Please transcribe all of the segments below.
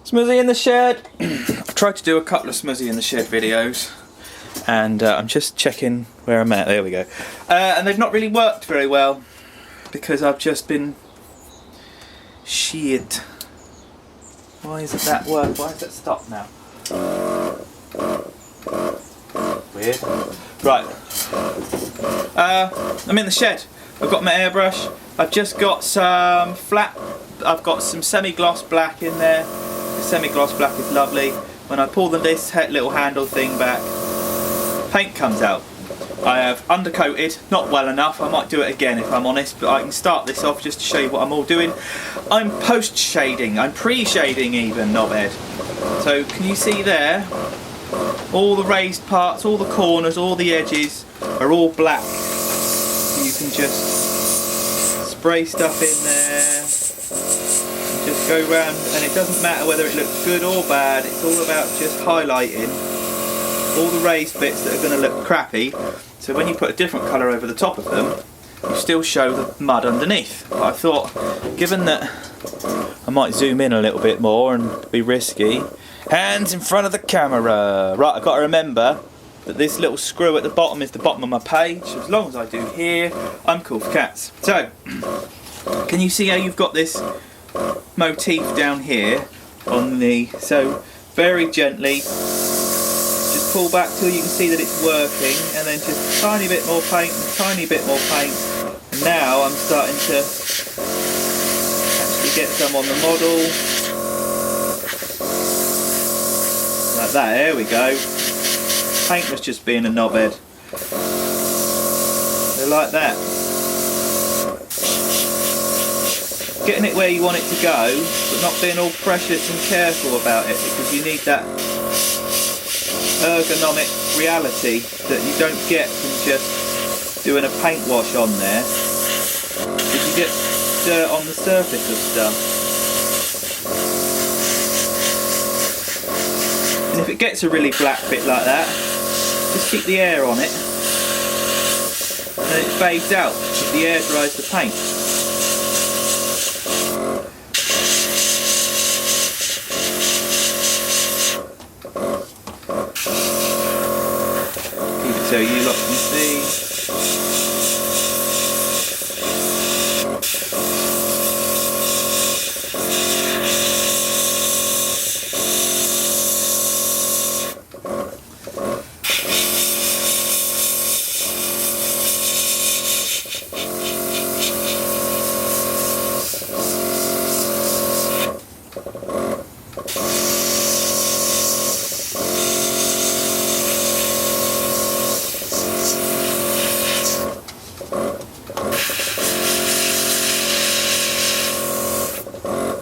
Smoothie in the shed. I've tried to do a couple of smoothie in the shed videos, and I'm just checking where I'm at. There we go. And they've not really worked very well because I've just been shit. Why isn't that work? Why is that stopped now? Weird. Right. I'm in the shed. I've got my airbrush. I've just got some flat. I've got some semi-gloss black in there. The semi-gloss black is lovely. When I pull this little handle thing back, paint comes out. I have undercoated, not well enough. I might do it again if I'm honest, but I can start this off just to show you what I'm all doing. I'm post-shading, I'm pre-shading even, knobhead. So can you see there? All the raised parts, all the corners, all the edges are all black. So you can just spray stuff in there. Just go round, and it doesn't matter whether it looks good or bad, it's all about just highlighting all the raised bits that are going to look crappy, so when you put a different colour over the top of them, you still show the mud underneath. But I thought, given that I might zoom in a little bit more and be risky, hands in front of the camera. Right, I've got to remember that this little screw at the bottom is the bottom of my page. As long as I do here, I'm cool for cats. So, can you see how you've got this motif down here on the, so very gently just pull back till you can see that it's working, and then just a tiny bit more paint and a tiny bit more paint, and now I'm starting to actually get some on the model like that. There we go. Paint was just being a knobhead. So like that. Getting it where you want it to go, but not being all precious and careful about it, because you need that ergonomic reality that you don't get from just doing a paint wash on there, because you get dirt on the surface of stuff. And if it gets a really black bit like that, just keep the air on it, and then it fades out if the air dries the paint. So you lot can see.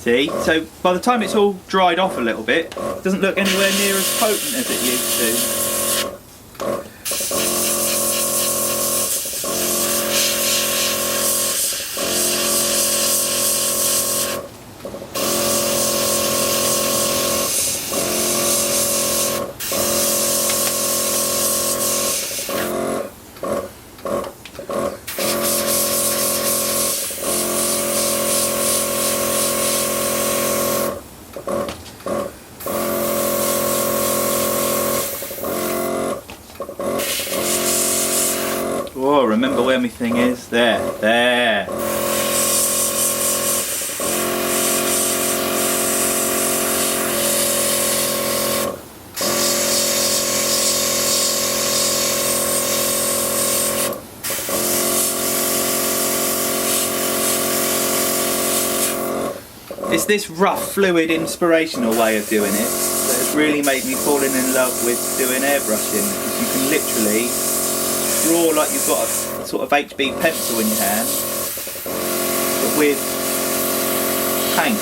See, so by the time it's all dried off a little bit, it doesn't look anywhere near as potent as it used to. Oh, remember where my thing is? There, there. It's this rough, fluid, inspirational way of doing it that has really made me falling in love with doing airbrushing, because you can literally draw like you've got a sort of HB pencil in your hand, but with paint.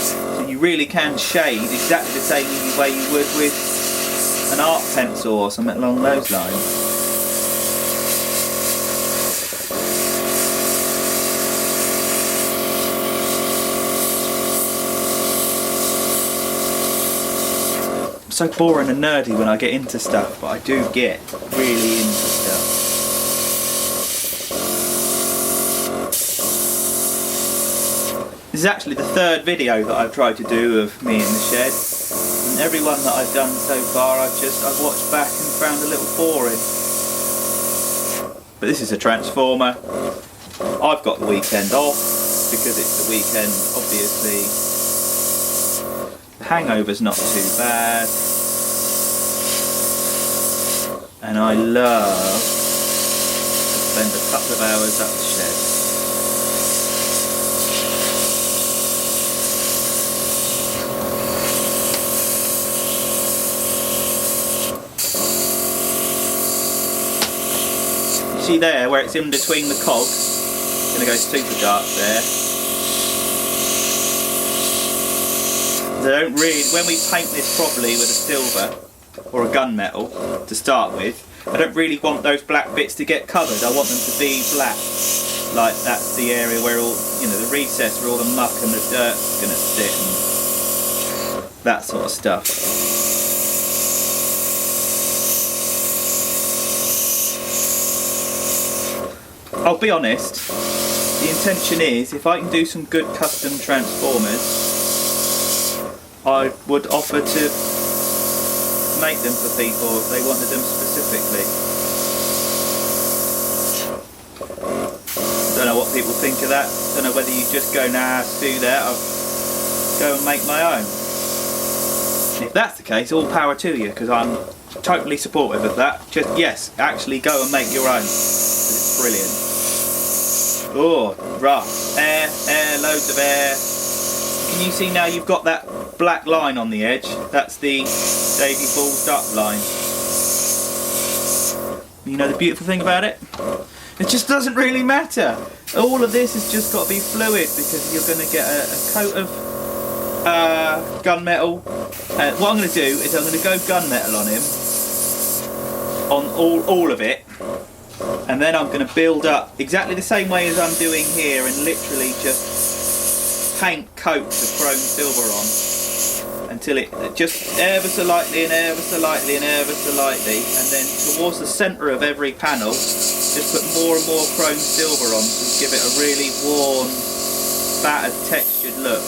So you really can shade exactly the same way you would with an art pencil or something along those lines. So boring and nerdy when I get into stuff, but I do get really into stuff. This is actually the third video that I've tried to do of me in the shed, and every one that I've done so far I've watched back and found a little boring. But this is a transformer. I've got the weekend off because it's the weekend, obviously. The hangover's not too bad. And I love to spend a couple of hours at the shed. See there where it's in between the cogs? It's going to go super dark there. They don't really, when we paint this properly with a silver or a gunmetal to start with, I don't really want those black bits to get covered. I want them to be black. Like that's the area where all, you know, the recess where all the muck and the dirt's going to sit and that sort of stuff. I'll be honest, the intention is, if I can do some good custom transformers, I would offer to make them for people if they wanted them specifically. Don't know what people think of that, don't know whether you just go, nah, do that, I'll go and make my own. If that's the case, all power to you, because I'm totally supportive of that. Just, yes, actually go and make your own, because it's brilliant. Oh, rough. Air, loads of air. Can you see now you've got that black line on the edge? That's the Davy ballsed up line. You know the beautiful thing about it? It just doesn't really matter. All of this has just got to be fluid because you're going to get a coat of gunmetal. What I'm going to do is I'm going to go gunmetal on him. On all of it. And then I'm going to build up exactly the same way as I'm doing here and literally just paint coats of chrome silver on until it just ever so lightly and ever so lightly and ever so lightly, and then towards the centre of every panel just put more and more chrome silver on to give it a really worn, battered, textured look.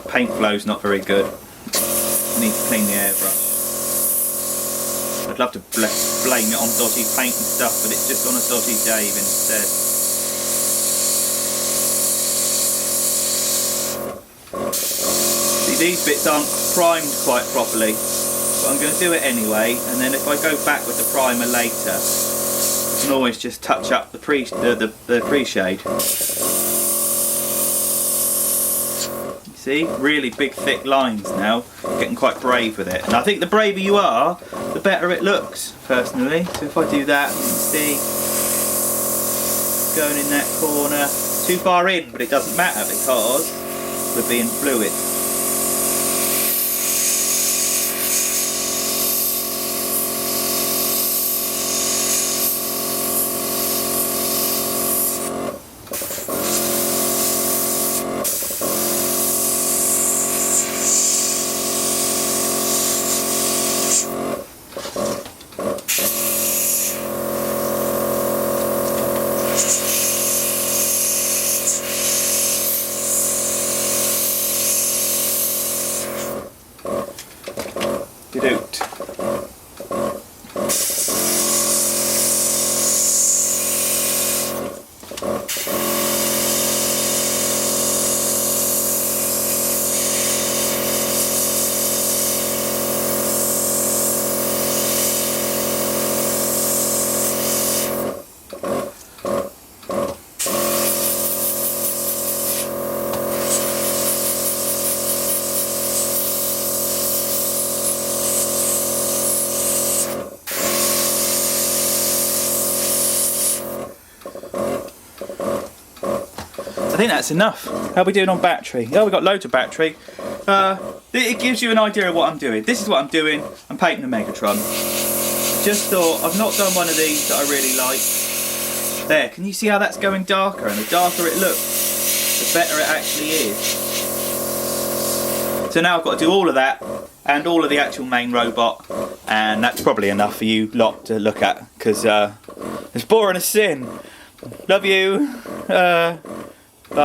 Paint flow's not very good. I need to clean the airbrush. I'd love to blame it on dodgy paint and stuff, but it's just on a dodgy Dave instead. See, these bits aren't primed quite properly, but I'm going to do it anyway, and then if I go back with the primer later, I can always just touch up the pre-shade. See, really big thick lines now, getting quite brave with it, and I think the braver you are the better it looks personally. So if I do that, you can see going in that corner, too far in, but it doesn't matter because we're being fluid. I think that's enough. How are we doing on battery? Oh, we've got loads of battery. It gives you an idea of what I'm doing. This is what I'm doing. I'm painting a megatron. Just thought, I've not done one of these that I really like. There, can you see how that's going darker? And the darker it looks, the better it actually is. So now I've got to do all of that and all of the actual main robot, and that's probably enough for you lot to look at, because it's boring as sin. Love you.